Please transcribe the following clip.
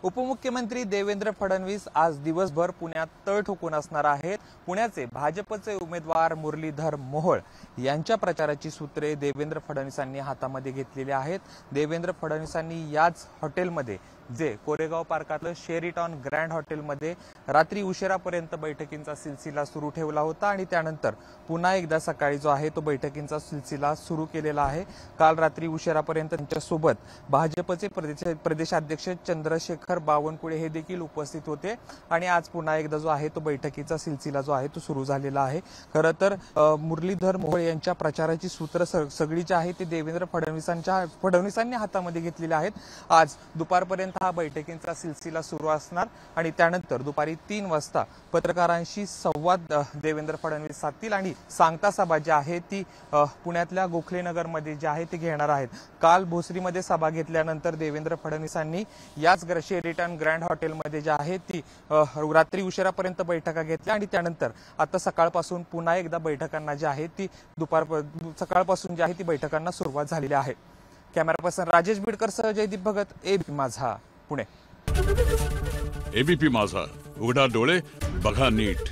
उपमुख्यमंत्री देवेंद्र फडणवीस आज दिवसभर पुण्यात तळ ठोकून असणार आहेत। पुण्याचे भाजपचे उमेदवार मुरलीधर मोहोळ यांच्या प्रचाराची सूत्रे देवेंद्र फडणवीसांनी हातामध्ये घेतलेली आहेत। देवेंद्र फडणवीसांनी याच हॉटेलमध्ये जे कोरेगाव पार्कातलं शेरिटॉन ग्रँड हॉटेलमध्ये रात्री उशिरापर्यंत बैठकींचा सिलसिला सुरू ठेवला होता आणि त्यानंतर पुन्हा एकदा सकाळी जो आहे तो बैठकींचा सिलसिला सुरू केलेला आहे। काल रात्री उशिरापर्यंत त्यांच्यासोबत भाजपचे प्रदेशाध्यक्ष चंद्रशेखर बावनकुळे हे देखील उपस्थित होते आणि आज पुन्हा एकदा जो आहे तो बैठकीचा सिलसिला जो आहे तो सुरू झालेला आहे। खरं तर मुरलीधर मोहोळ यांच्या प्रचाराची सूत्र सगळी जी आहे ती देवेंद्र फडणवीसांनी हातामध्ये घेतलेली आहेत। आज दुपारपर्यंत हा बैठकींचा सिलसिला सुरू असणार आणि त्यानंतर दुपारी 3 वाजता पत्रकारांशी संवाद देवेंद्र फडणवीस साधतील आणि सांगता सभा जी आहे ती पुण्यातल्या गोखलेनगरमध्ये जी आहे ती घेणार आहेत। काल भोसरीमध्ये सभा घेतल्यानंतर देवेंद्र फडणवीसांनी याच शेरिटॉन ग्रँड हॉटेलमध्ये जी आहे ती रात्री उशिरापर्यंत बैठका घेतल्या आणि त्यानंतर आता सकाळपासून पुन्हा एकदा बैठकांना जी आहे ती सकाळपासून जी आहे ती बैठकांना सुरुवात झालेली आहे। कॅमेरा पर्सन राजेश बिडकर सह जयदीप भगत, एबीपी माझा, पुणे। एबीपी माझा, उघडा डोळे बघा नीट।